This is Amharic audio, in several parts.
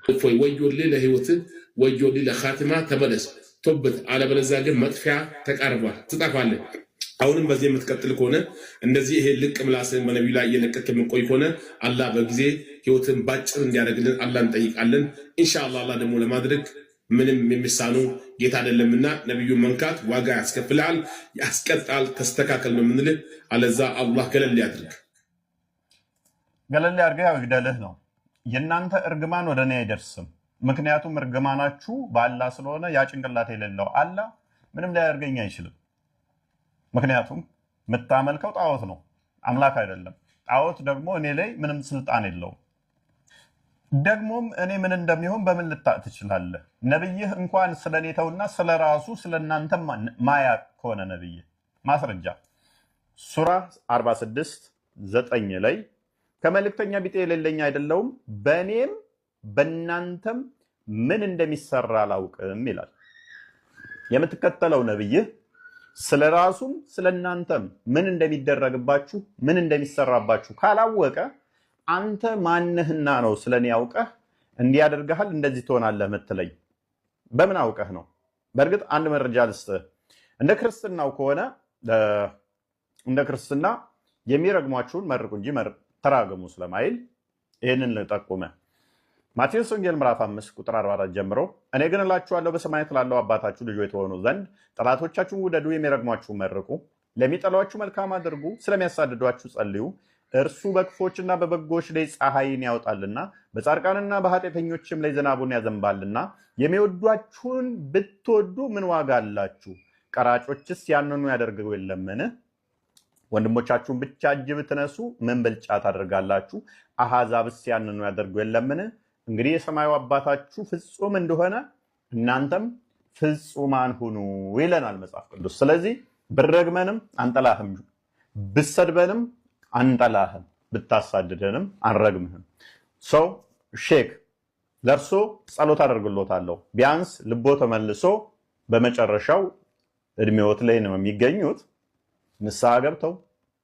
እፎይ ወዮልህ ለህይወትህ ወዮልህ ለኻቲማ ተመለስ ቶበት አለበለዚያ ግን መጥፊያ ተቃርቧል ትጠፋለህ አሁንም በዚህ የምትቀጥል ከሆነ እንደዚህ ይሄ ልቅ ምላስን በነብዩ ላይ እየለቀቅ የምንቆይ ከሆነ አላህ በጊዜ ህይወትን ባጭር እንዲያደርግልን አላህ እንጠይቃለን ኢንሻአላህ አላህ ደግሞ ለማድረግ ምንም የሚሳነው ጌታ አይደለምና ነብዩ መንካት ዋጋ ያስከፍላል ያስቀጣል ተስተካከል ነው የምንልህ አለዛ አላህ ገለል ያድርግ ያው ይግደልህ ነው የናንተ እርግማን ወደኔ አይደርስም ምክንያቱም እርግማናችሁ በአላህ ስለሆነ ያ ጭንቅላት የሌለው አላህ ምንም ሊያደርገኝ አይችልም ምክንያቱም መታመልከው ጣዖት ነው አምላክ አይደለም ጣዖት ደግሞ እኔ ላይ ምንም ስልጣን የለውም ደግሞም እኔ ምን እንደሚሆን በምን ልታጥ ትችላለህ ነብይህ እንኳን ስለኔተውና ስለራሱ ስለናንተ ማያ ከሆነ ነብይ ማስረጃ ሱራ 46 9 ላይ ከመልእክተኛ ቢጤ የሌለኝ አይደለውም በእኔም በእናንተም ምን እንደሚሰራ አላውቅም ይላል የምትከተለው ነብይህ ስለራሱም ስለናንተም ምን እንደሚደረግባችሁ ምን እንደሚሰራባችሁ ካላወቀ አንተ ማንህና ነው ስለኔ ያውቀህ እንዲያደርጋል እንደዚህ ትሆናለህ መትለይ በምን አውቀህ ነው በርግጥ አንድ መረጃ ልስጥህ እንደ ክርስትናው ከሆነ እንደ ክርስትና የሚረግሟችሁን መርቁ እንጂ ተራገሙ ስለማይል ይሄንን ልጠቁመ ማቴዎስ ወንጌል ምዕራፍ 5 ቁጥር 44 ጀምሮ እኔ ግን እላችኋለሁ በሰማያት ላለው አባታችሁ ልጆች ትሆኑ ዘንድ ጠላቶቻችሁን ውደዱ የሚረግሟችሁን መርቁ ለሚጠሏችሁ መልካም አድርጉ ስለሚያሳድዷችሁ ጸልዩ እርሱ በክፎችና በበጎች ላይ ፀሐይን ያወጣልና በጻድቃንና በኃጢአተኞችም ላይ ዝናቡን ያዘንባልና የሚወዷችሁን ብትወዱ ምን ዋጋ አላችሁ ቀራጮችስ ያንኑ ያደርጉ የለምን ወንድሞቻችሁን ብቻ እጅ ብትነሱ ምን ብልጫ ታደርጋላችሁ አሃዛብስ ያንኑ ያደርጉ የለምን እንግዲህ የሰማዩ አባታችሁ ፍጹም እንደሆነ እናንተም ፍጹማን ሁኑ ይለናል መጽሐፍ ቅዱስ ስለዚህ ብረግመንም አንጠላህም ብሰድበንም አንጠላህም ብታሳድደንም አንረግምህም ሰው ሼክ ለርሶ ጸሎት አደርግሎታለሁ ቢያንስ ልቦ ተመልሶ በመጨረሻው እድሜዎት ላይ ነው የሚገኙት ንስሐ ገብተው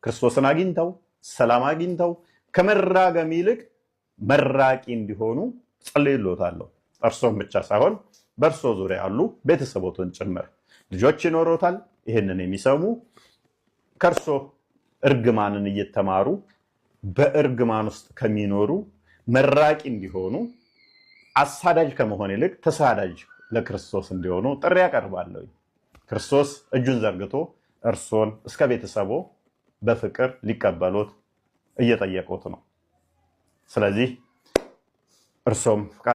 ክርስቶስን አግኝተው ሰላም አግኝተው ከመራገም ይልቅ መራቂ እንዲሆኑ ጸልይሎታለሁ እርሶም ብቻ ሳይሆን በርሶ ዙሪያ ያሉ ቤተሰቦችን ጭምር ልጆች ይኖሩታል ይሄንን የሚሰሙ ከርሶ እርግማንን እየተማሩ በእርግማን ውስጥ ከሚኖሩ መራቂ እንዲሆኑ አሳዳጅ ከመሆን ይልቅ ተሳዳጅ ለክርስቶስ እንዲሆኑ ጥሪ ያቀርባለሁ ክርስቶስ እጁን ዘርግቶ እርሶን እስከ ቤተሰቦ በፍቅር ሊቀበሉት እየጠየቁት ነው ስለዚህ እርሶም